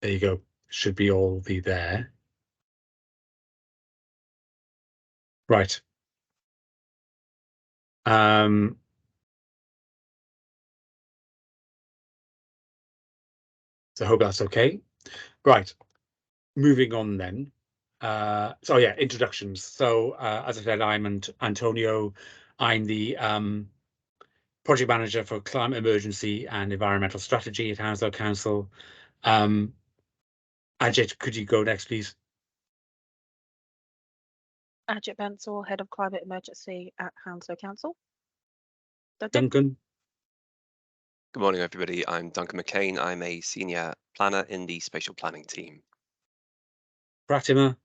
There you go. Should be all be there. Right. So I hope that's okay. Right. Moving on then. So yeah, introductions. So as I said, I'm Antonio. I'm the project manager for climate emergency and environmental strategy at Hounslow Council. Ajit, could you go next, please? Ajit Bansal, Head of Climate Emergency at Hounslow Council. Duncan. Good morning, everybody. I'm Duncan McCain. I'm a senior planner in the spatial planning team. Pratima.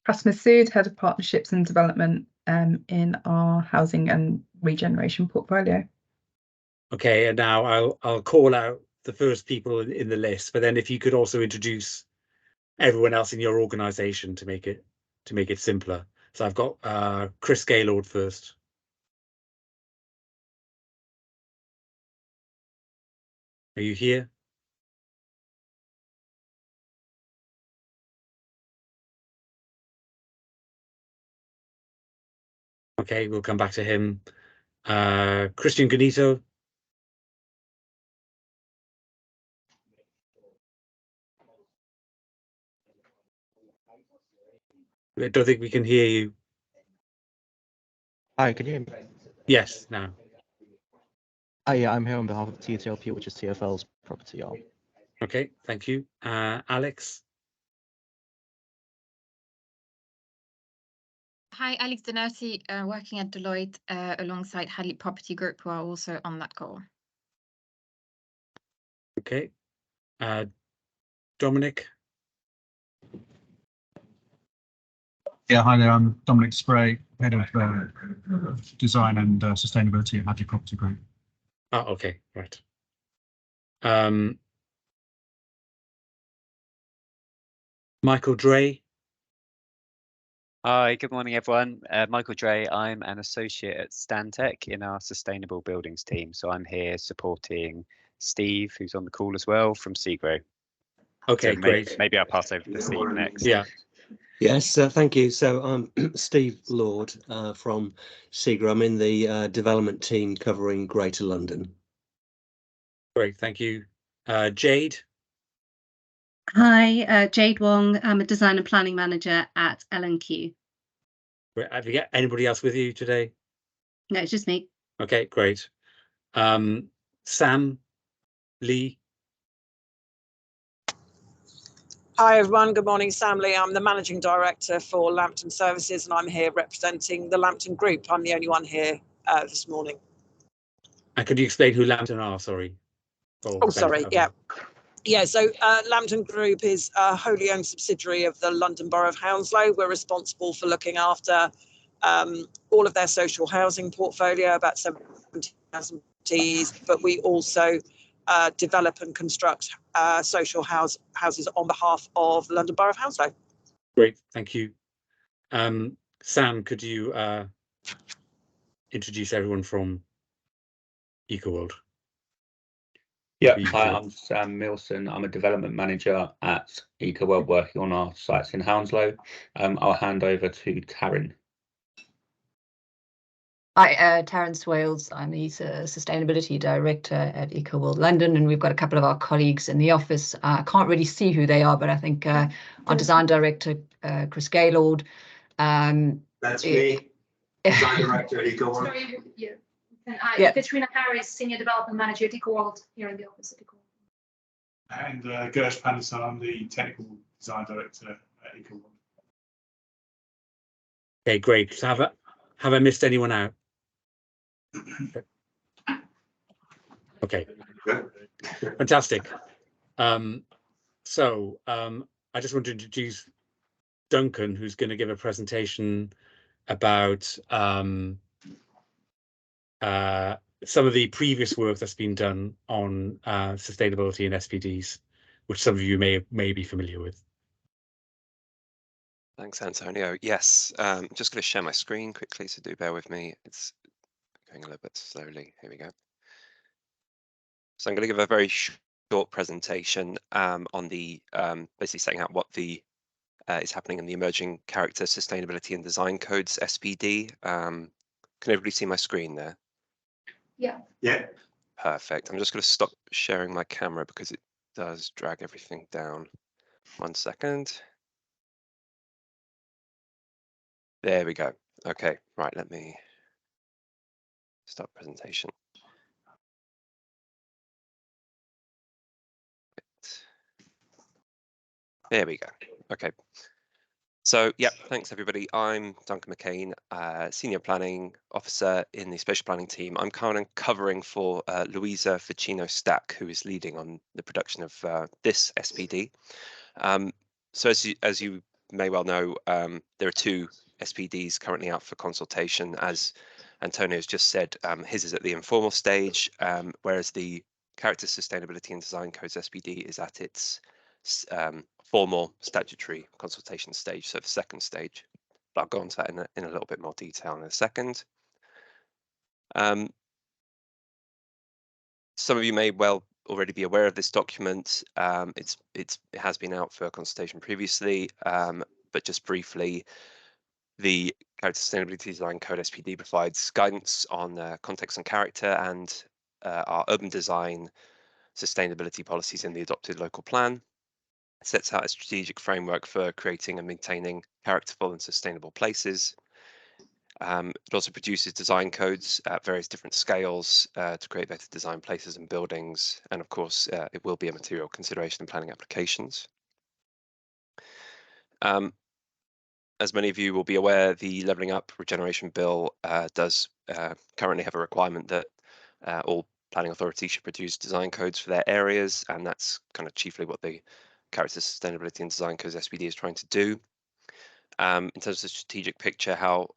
Pratima Sood, Head of Partnerships and Development in our housing and regeneration portfolio. Okay, and now I'll call out the first people in the list, but then if you could also introduce everyone else in your organisation to make it simpler. So I've got Chris Gaylord first. Are you here? Okay, we'll come back to him. Christian Ganito. I don't think we can hear you. Hi, can you hear me? Yes, now. Yeah, I'm here on behalf of TTLP, which is TfL's property arm. Okay, thank you. Alex. Hi, Alex Donerty, working at Deloitte alongside Hadley Property Group, who are also on that call. Okay. Dominic. Yeah, hi there. I'm Dominic Spray, Head of Design and Sustainability at Hadley Property Group. Oh, okay, right. Michael Dre. Hi, good morning, everyone. Michael Dre. I'm an associate at Stantec in our Sustainable Buildings team. So I'm here supporting Steve, who's on the call as well, from SEGRO. Okay, so great. Maybe I'll pass over to Steve next. Yeah. Yes, thank you. So I'm Steve Lord from SEGRO. I'm in the development team covering Greater London. Great, thank you. Jade. Hi, Jade Wong. I'm a design and planning manager at L&Q. Have you got anybody else with you today? No, it's just me. Okay, great. Sam Lee. Hi everyone, good morning, Sam Lee. I'm the Managing Director for Lambton Services and I'm here representing the Lambton Group. I'm the only one here this morning. And could you explain who Lambton are, sorry? Oh, sorry, yeah. Yeah, so Lambton Group is a wholly owned subsidiary of the London Borough of Hounslow. We're responsible for looking after all of their social housing portfolio, about 70,000 attendees, but we also develop and construct social houses on behalf of the London Borough of Hounslow. Great, thank you. Sam, could you introduce everyone from EcoWorld? Yeah, hi, I'm Sam Milson. I'm a development manager at EcoWorld working on our sites in Hounslow. I'll hand over to Taryn. Hi, Taryn Swales. I'm the Sustainability Director at EcoWorld London, and we've got a couple of our colleagues in the office. I can't really see who they are, but I think our Design Director, Chris Gaylord. That's me, Design Director at EcoWorld. Sorry, yeah. Katrina Harris, Senior Development Manager at EcoWorld, here in the office at EcoWorld. And Gersh Panderson, I'm the Technical Design Director at EcoWorld. Okay, great. So have I missed anyone out? Okay, fantastic. So I just want to introduce Duncan, who's going to give a presentation about some of the previous work that's been done on sustainability and SPDs, which some of you may be familiar with. Thanks, Antonio. Yes, just going to share my screen quickly, so do bear with me. It's going a little bit slowly. Here we go. So I'm going to give a very short presentation on the basically setting out what the is happening in the Emerging Character Sustainability and Design Codes SPD. Can everybody see my screen there? Yeah. Yeah. Perfect. I'm just going to stop sharing my camera because it does drag everything down. 1 second. There we go. Okay, right, let me start presentation. There we go. Okay. So, yeah, thanks everybody. I'm Duncan McCain, Senior Planning Officer in the Spatial Planning team. I'm covering for Louisa Ficino-Stack, who is leading on the production of this SPD. So as you may well know, there are 2 SPDs currently out for consultation. As Antonio's just said, his is at the informal stage, whereas the Character Sustainability and Design Codes SPD is at its formal statutory consultation stage, so the second stage. But I'll go on to that in a little bit more detail in a second. Some of you may well already be aware of this document. It has been out for consultation previously, but just briefly, the Character Sustainability Design Code SPD provides guidance on context and character and our urban design sustainability policies in the adopted local plan. It sets out a strategic framework for creating and maintaining characterful and sustainable places. It also produces design codes at various different scales to create better design places and buildings. And of course, it will be a material consideration in planning applications. As many of you will be aware, the Levelling Up Regeneration Bill does currently have a requirement that all planning authorities should produce design codes for their areas, and that's kind of chiefly what the Character Sustainability and Design Codes SPD is trying to do. In terms of the strategic picture, how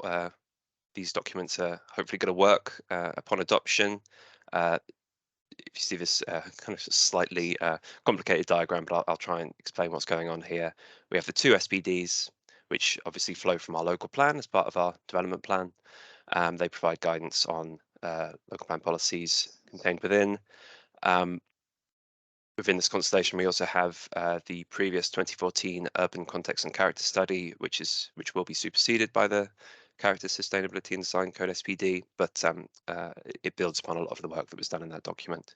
these documents are hopefully going to work upon adoption. If you see this kind of slightly complicated diagram, but I'll try and explain what's going on here. We have the 2 SPDs, which obviously flow from our local plan as part of our development plan. They provide guidance on local plan policies contained within. Within this consultation, we also have the previous 2014 Urban Context and Character Study, which will be superseded by the Character Sustainability and Design Code SPD, but it builds upon a lot of the work that was done in that document.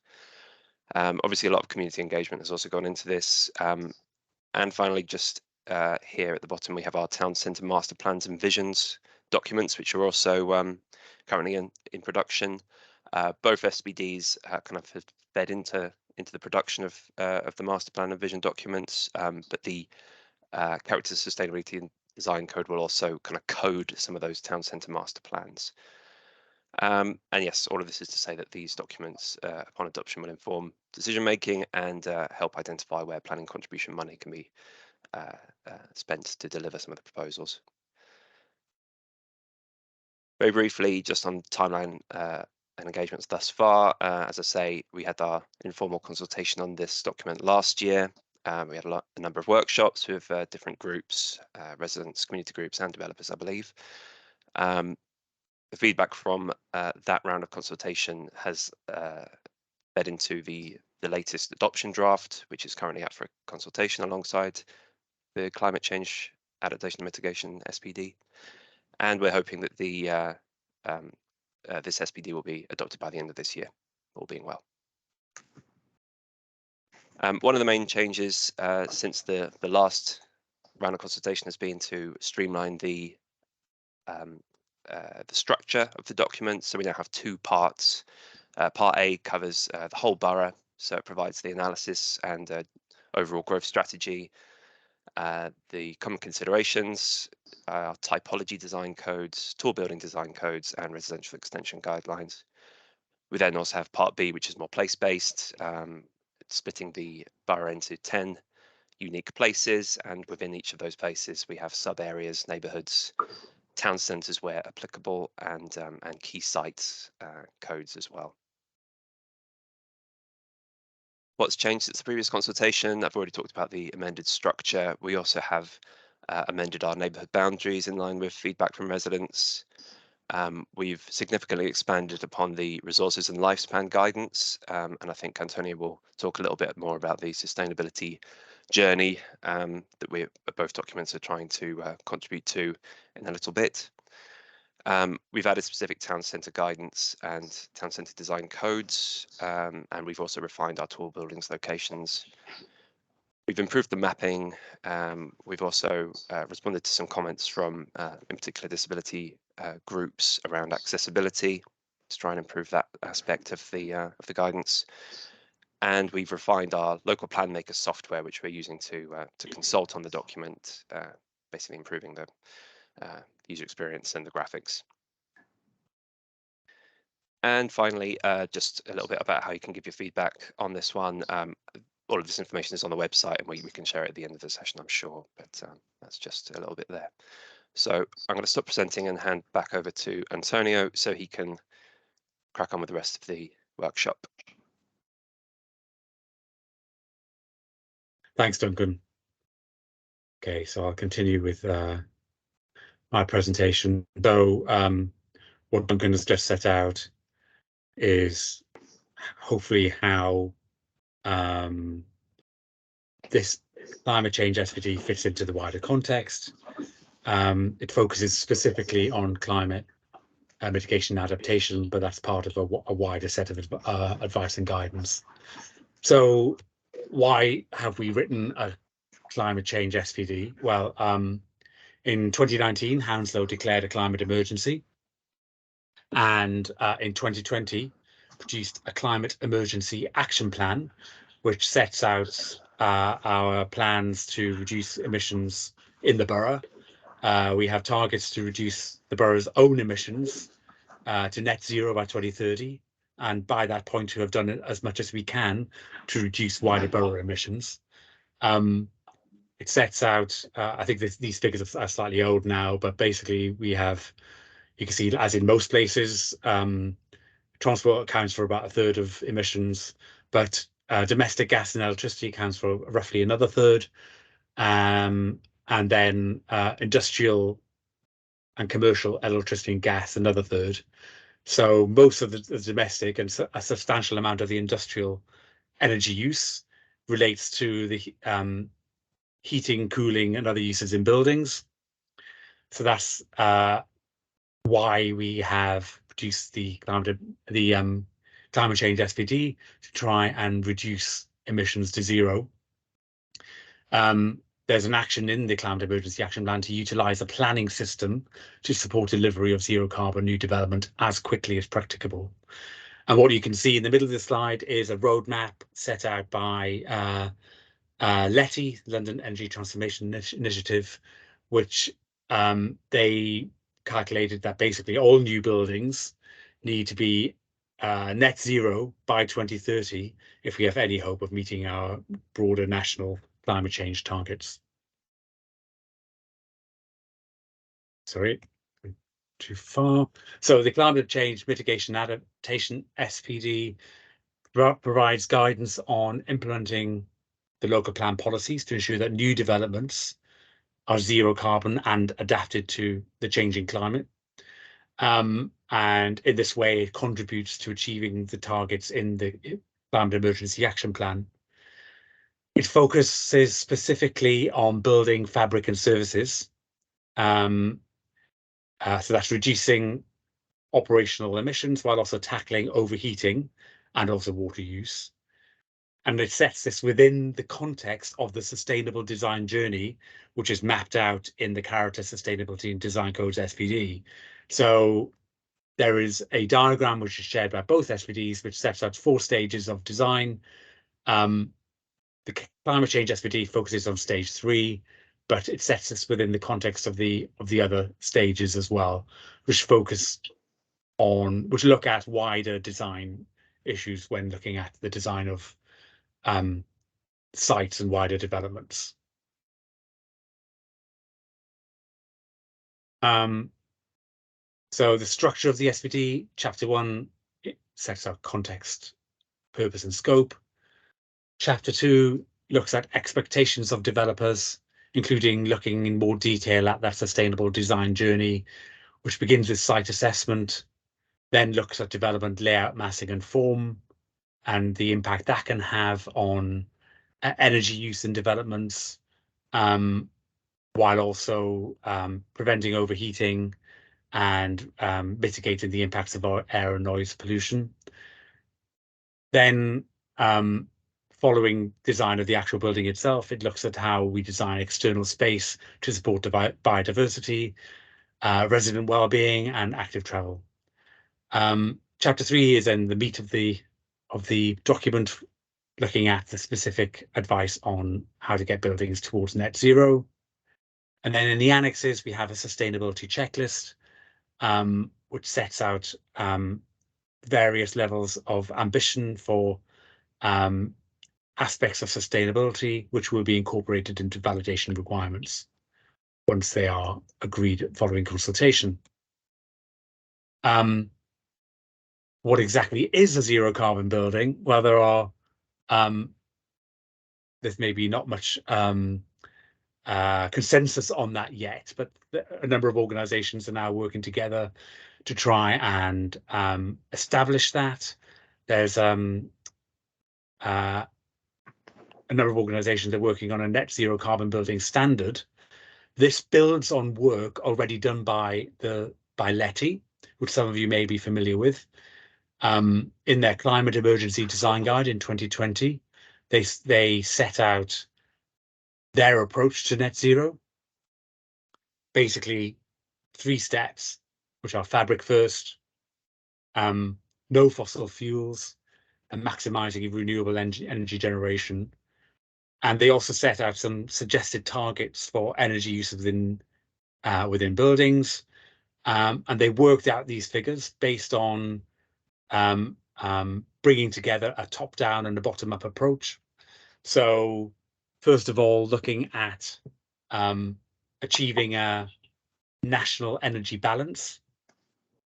Obviously, a lot of community engagement has also gone into this. And finally, just here at the bottom, we have our town centre master plans and visions documents, which are also currently in production. Both SPDs kind of have fed into the production of the master plan and vision documents, but the Character Sustainability and Design Code will also kind of code some of those town centre master plans. And yes, all of this is to say that these documents, upon adoption, will inform decision making and help identify where planning contribution money can be spent to deliver some of the proposals. Very briefly, just on timeline and engagements thus far, as I say, we had our informal consultation on this document last year. We had a number of workshops with different groups, residents, community groups, and developers, I believe. The feedback from that round of consultation has fed into the latest adoption draft, which is currently out for consultation alongside the Climate Change Adaptation and Mitigation SPD. And we're hoping that this SPD will be adopted by the end of this year, all being well. One of the main changes since the last round of consultation has been to streamline the structure of the document. So we now have 2 parts. Part A covers the whole borough, so it provides the analysis and overall growth strategy, the common considerations, typology design codes, tall building design codes, and residential extension guidelines. We then also have part B, which is more place-based, splitting the borough into 10 unique places, and within each of those places we have sub-areas, neighbourhoods, town centres where applicable, and key sites codes as well. What's changed since the previous consultation? I've already talked about the amended structure. We also have amended our neighbourhood boundaries in line with feedback from residents. We've significantly expanded upon the resources and lifespan guidance, and I think Antonio will talk a little bit more about the sustainability journey that both documents are trying to contribute to in a little bit. We've added specific town centre guidance and town centre design codes, and we've also refined our tall buildings locations. We've improved the mapping. We've also responded to some comments from, in particular, disability groups around accessibility to try and improve that aspect of the guidance. And we've refined our local plan maker software, which we're using to consult on the document, basically improving the user experience and the graphics. And finally, just a little bit about how you can give your feedback on this one. All of this information is on the website, and we can share it at the end of the session, I'm sure, but that's just a little bit there. So I'm going to stop presenting and hand back over to Antonio so he can crack on with the rest of the workshop. Thanks, Duncan. Okay, so I'll continue with my presentation. Though what Duncan has just set out is hopefully how this climate change SPD fits into the wider context. It focuses specifically on climate mitigation and adaptation, but that's part of a wider set of advice and guidance. So why have we written a climate change SPD? Well, in 2019, Hounslow declared a climate emergency, and in 2020 produced a climate emergency action plan, which sets out our plans to reduce emissions in the borough. We have targets to reduce the borough's own emissions to net zero by 2030, and by that point to have done it as much as we can to reduce wider borough emissions. It sets out, I think these figures are slightly old now, but basically we have, you can see, as in most places, transport accounts for about a third of emissions, but domestic gas and electricity accounts for roughly another third, and then industrial and commercial electricity and gas another third. So most of the domestic and a substantial amount of the industrial energy use relates to the heating, cooling, and other uses in buildings. So that's why we have produced the climate change SPD to try and reduce emissions to zero. There's an action in the Climate Emergency Action Plan to utilise a planning system to support delivery of zero carbon new development as quickly as practicable. And what you can see in the middle of the slide is a roadmap set out by LETI, London Energy Transformation Initiative, which they calculated that basically all new buildings need to be net zero by 2030 if we have any hope of meeting our broader national climate change targets. Sorry, too far. So the Climate Change Mitigation and Adaptation SPD provides guidance on implementing the local plan policies to ensure that new developments are zero carbon and adapted to the changing climate. And in this way, it contributes to achieving the targets in the Climate Emergency Action Plan. It focuses specifically on building fabric and services. So that's reducing operational emissions while also tackling overheating and also water use. And it sets this within the context of the sustainable design journey, which is mapped out in the Character, Sustainability and Design Codes SPD. So there is a diagram which is shared by both SPDs, which sets out 4 stages of design. The Climate Change SPD focuses on stage 3, but it sets us within the context of the other stages as well, which look at wider design issues when looking at the design of sites and wider developments. So the structure of the SPD, Chapter 1, it sets out context, purpose and scope. Chapter 2 looks at expectations of developers, including looking in more detail at that sustainable design journey, which begins with site assessment, then looks at development layout, massing and form, and the impact that can have on energy use in developments, while also preventing overheating and mitigating the impacts of our air and noise pollution. Then, following design of the actual building itself, it looks at how we design external space to support biodiversity, resident well-being, and active travel. Chapter 3 is then the meat of the document, looking at the specific advice on how to get buildings towards net zero. And then in the annexes, we have a sustainability checklist, which sets out various levels of ambition for aspects of sustainability, which will be incorporated into validation requirements once they are agreed following consultation. What exactly is a zero carbon building? Well, there's maybe not much consensus on that yet, but a number of organizations are now working together to try and establish that. There's a number of organizations that are working on a net zero carbon building standard. This builds on work already done by LETI, which some of you may be familiar with. In their climate emergency design guide in 2020, they set out their approach to net zero. Basically, 3 steps, which are fabric first, no fossil fuels, and maximizing renewable energy generation. And they also set out some suggested targets for energy use within buildings. And they worked out these figures based on bringing together a top-down and a bottom-up approach. So, first of all, looking at achieving a national energy balance.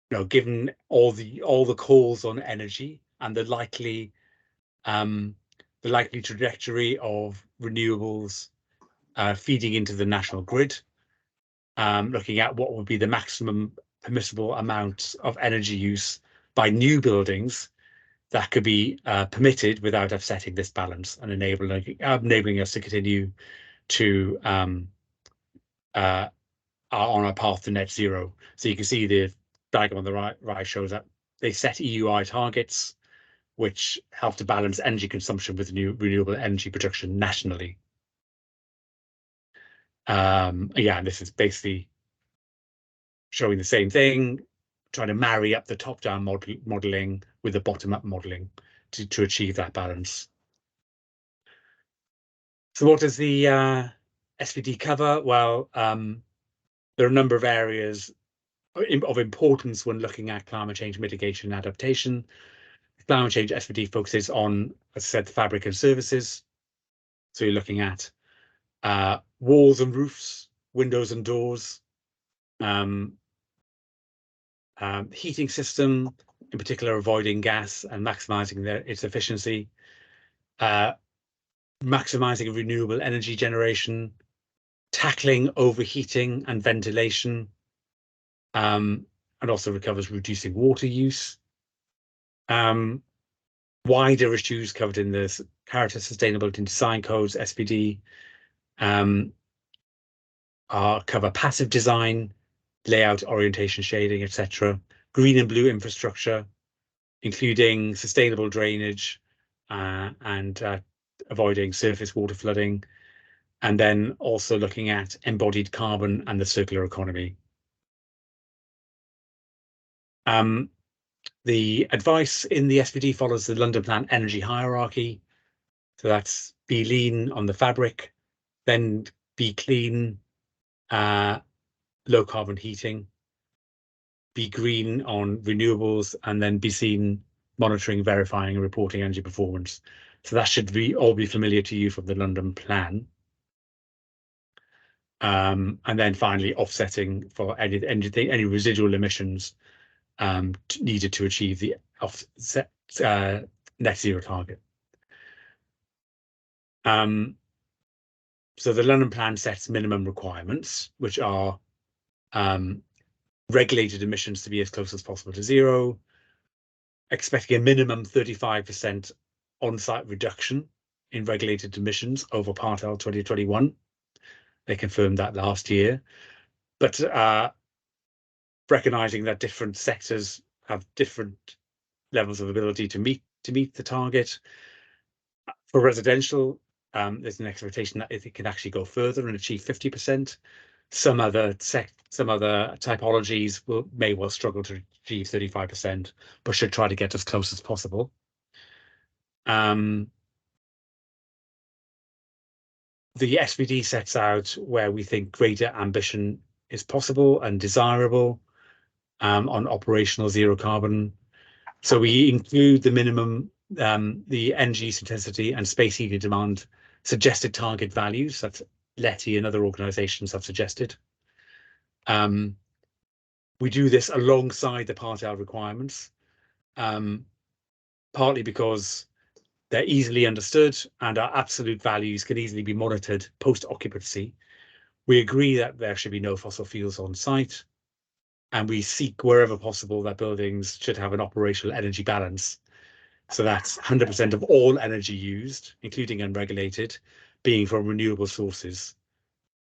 You know, given all the calls on energy and the likely trajectory of renewables feeding into the national grid, looking at what would be the maximum permissible amount of energy use by new buildings that could be permitted without upsetting this balance and enabling us to continue to on our path to net zero. So you can see the diagram on the right shows that they set EUI targets, which help to balance energy consumption with new renewable energy production nationally. Yeah, and this is basically showing the same thing, trying to marry up the top-down modeling with the bottom-up modeling to achieve that balance. So what does the SPD cover? Well, there are a number of areas of importance when looking at climate change mitigation and adaptation. Climate change SPD focuses on, as I said, the fabric and services. So you're looking at walls and roofs, windows and doors, heating system, in particular avoiding gas and maximizing its efficiency, maximizing renewable energy generation, tackling overheating and ventilation, and also covers reducing water use. Wider issues covered in the Character, Sustainability and Design Codes, SPD, cover passive design, layout, orientation, shading, etc. Green and blue infrastructure, including sustainable drainage and avoiding surface water flooding, and then also looking at embodied carbon and the circular economy. The advice in the SPD follows the London Plan energy hierarchy. So that's be lean on the fabric, then be clean, low carbon heating, be green on renewables, and then be seen monitoring, verifying, and reporting energy performance. So that should all be familiar to you from the London Plan. And then finally, offsetting for any residual emissions needed to achieve the offset net zero target. So the London Plan sets minimum requirements, which are regulated emissions to be as close as possible to zero, expecting a minimum 35% on-site reduction in regulated emissions over Part L 2021. They confirmed that last year, but recognizing that different sectors have different levels of ability to meet the target. For residential, there's an expectation that it can actually go further and achieve 50%. Some other typologies may well struggle to achieve 35%, but should try to get as close as possible. The SPD sets out where we think greater ambition is possible and desirable on operational zero carbon. So we include the minimum, the energy use intensity and space heating demand suggested target values that Letty and other organisations have suggested. We do this alongside the Part L requirements, partly because they're easily understood and our absolute values can easily be monitored post-occupancy. We agree that there should be no fossil fuels on site, and we seek wherever possible that buildings should have an operational energy balance. So that's 100% of all energy used, including unregulated, being from renewable sources.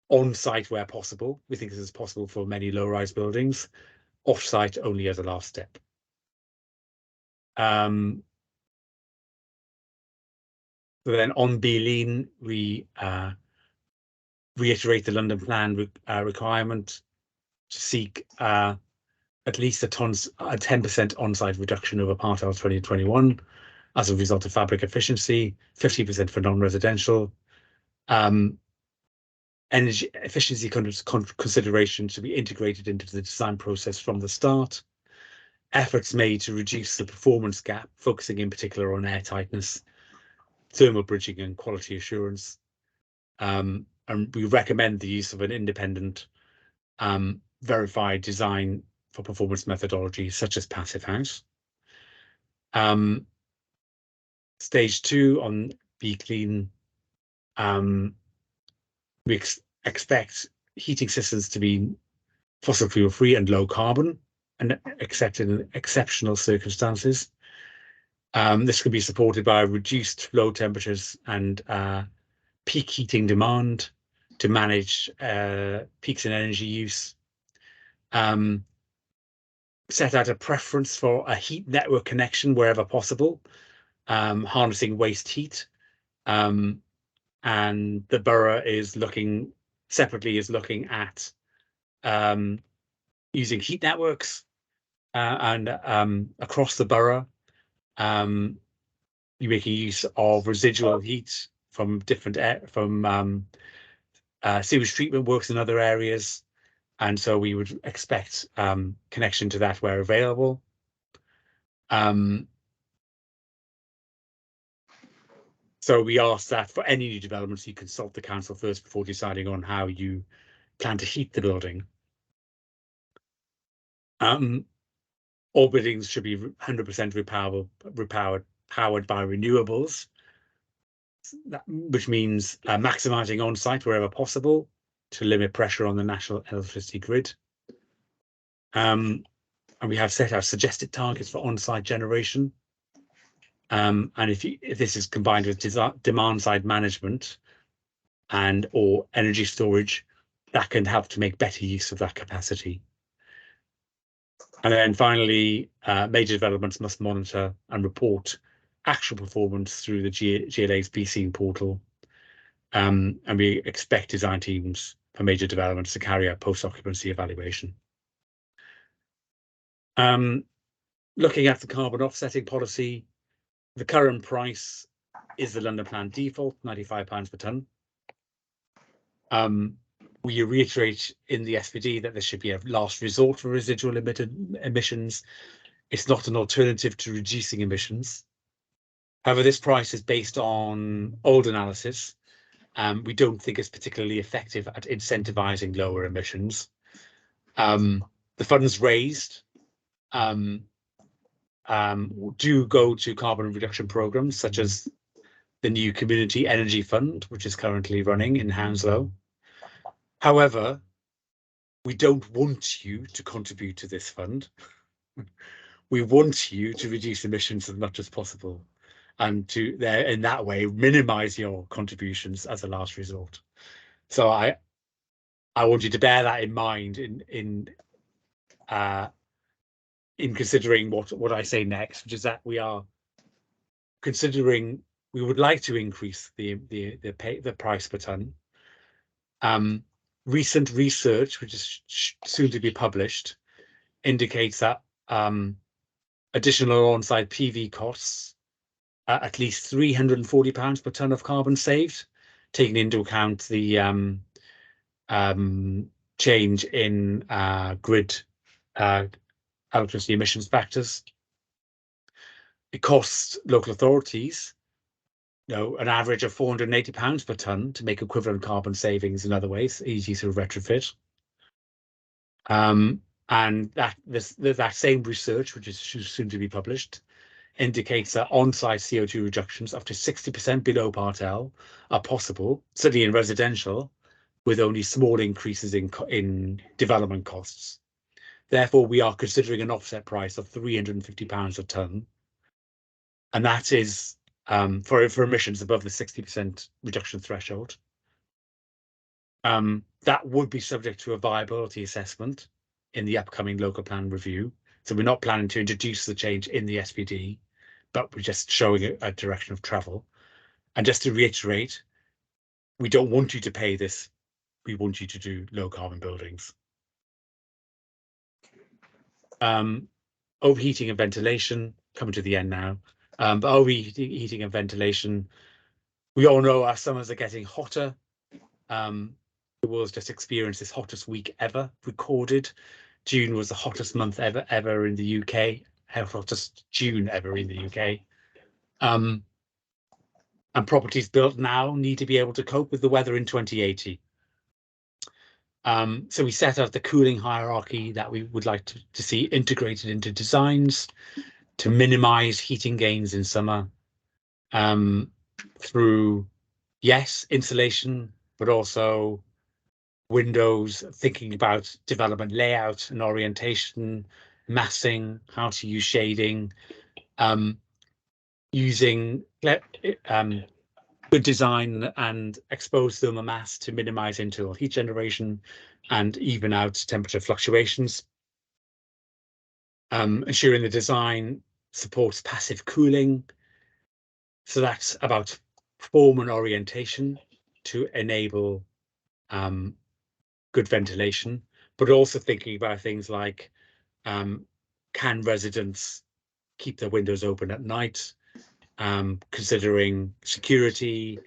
On site where possible, we think this is possible for many low-rise buildings, off-site only as a last step. So then on B-Lean, we reiterate the London Plan requirement to seek at least a 10% on-site reduction over Part L 2021 as a result of fabric efficiency, 50% for non-residential. Energy efficiency consideration should be integrated into the design process from the start. Efforts made to reduce the performance gap, focusing in particular on air tightness, thermal bridging and quality assurance. And we recommend the use of an independent verified design for performance methodology such as Passive House. Stage 2 on Be Clean, we expect heating systems to be fossil fuel free and low carbon, and except in exceptional circumstances. This can be supported by reduced flow temperatures and peak heating demand to manage peaks in energy use. Set out a preference for a heat network connection wherever possible, harnessing waste heat. And the borough is looking at using heat networks and across the borough. You're making use of residual heat from different sewage treatment works in other areas, and so we would expect connection to that where available. So we ask that for any new developments, you consult the council first before deciding on how you plan to heat the building. All buildings should be 100% powered by renewables, which means maximising on-site wherever possible to limit pressure on the national electricity grid. And we have set out suggested targets for on-site generation. And if this is combined with demand-side management and or energy storage, that can help to make better use of that capacity. And then finally, major developments must monitor and report actual performance through the GLA's BScene portal. And we expect design teams for major developments to carry out post-occupancy evaluation. Looking at the carbon offsetting policy, the current price is the London Plan default, £95 per tonne. We reiterate in the SPD that there should be a last resort for residual emissions. It's not an alternative to reducing emissions. However, this price is based on old analysis. We don't think it's particularly effective at incentivising lower emissions. The funds raised do go to carbon reduction programmes such as the new Community Energy Fund, which is currently running in Hounslow. However, we don't want you to contribute to this fund. We want you to reduce emissions as much as possible, and to in that way minimize your contributions as a last resort. So I want you to bear that in mind in considering what I say next, which is that we are considering, we would like to increase the price per ton. Recent research, which is soon to be published, indicates that additional on-site PV costs are at least £340 per ton of carbon saved, taking into account the change in grid electricity emissions factors. It costs local authorities, an average of £480 per ton to make equivalent carbon savings in other ways, easy to retrofit. And that same research, which is soon to be published, indicates that on-site CO2 reductions up to 60% below Part L are possible, certainly in residential, with only small increases in development costs. Therefore, we are considering an offset price of £350 a tonne, and that is for emissions above the 60% reduction threshold. That would be subject to a viability assessment in the upcoming local plan review. So we're not planning to introduce the change in the SPD, but we're just showing a direction of travel. And just to reiterate, we don't want you to pay this. We want you to do low carbon buildings. Overheating and ventilation, coming to the end now. But overheating and ventilation, we all know our summers are getting hotter. The world's just experienced its hottest week ever recorded. June was the hottest month ever in the UK. Hottest June ever in the UK. And properties built now need to be able to cope with the weather in 2080. So we set out the cooling hierarchy that we would like to see integrated into designs to minimize heating gains in summer through, yes, insulation, but also windows, thinking about development layout and orientation, massing, how to use shading, using good design and exposed thermal mass to minimize internal heat generation and even out temperature fluctuations. Ensuring the design supports passive cooling. So that's about form and orientation to enable good ventilation, but also thinking about things like, can residents keep their windows open at night? Considering security,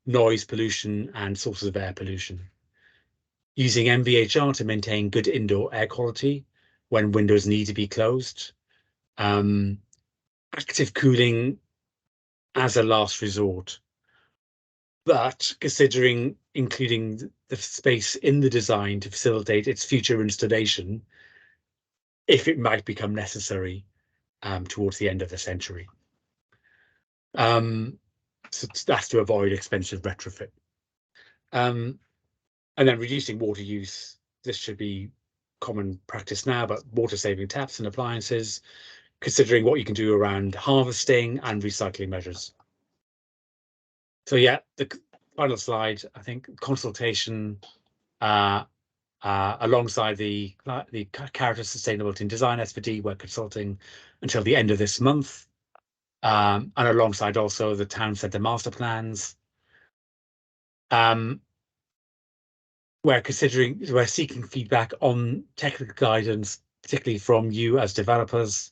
noise pollution, and sources of air pollution. Using MVHR to maintain good indoor air quality when windows need to be closed. Active cooling as a last resort, but considering including the space in the design to facilitate its future installation if it might become necessary towards the end of the century. So that's to avoid expensive retrofit. And then reducing water use. This should be common practice now, but water saving taps and appliances, considering what you can do around harvesting and recycling measures. So yeah, the final slide, I think, consultation alongside the Character, Sustainability and Design SPD, we're consulting until the end of this month. And alongside also the town centre master plans. We're seeking feedback on technical guidance, particularly from you as developers,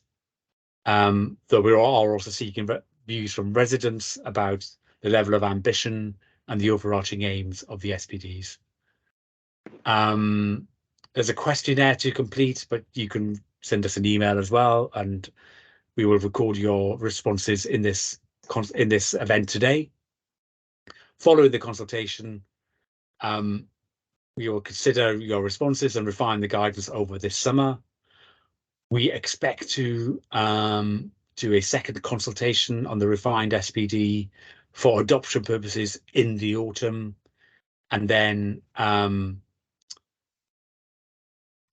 though we are also seeking views from residents about the level of ambition and the overarching aims of the SPDs. There's a questionnaire to complete, but you can send us an email as well, and we will record your responses in this event today. Following the consultation, we will consider your responses and refine the guidance over this summer. We expect to do a second consultation on the refined SPD for adoption purposes in the autumn, and then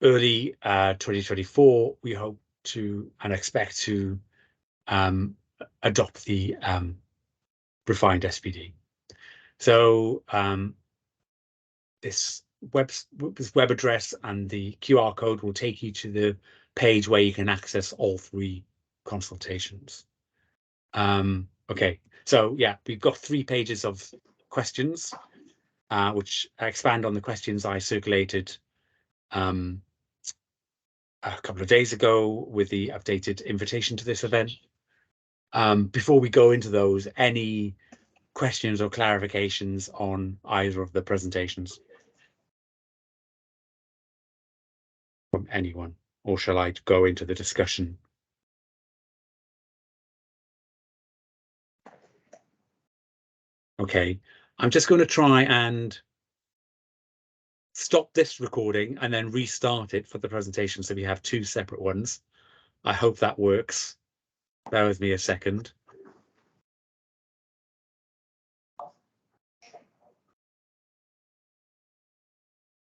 early 2024, we hope to and expect to adopt the refined SPD. So this web address and the QR code will take you to the page where you can access all 3 consultations. Okay, so yeah, we've got 3 pages of questions, which expand on the questions I circulated a couple of days ago with the updated invitation to this event. Before we go into those, any questions or clarifications on either of the presentations from anyone, or shall I go into the discussion? Okay, I'm just going to try and stop this recording and then restart it for the presentation, so we have 2 separate ones. I hope that works. Bear with me a second.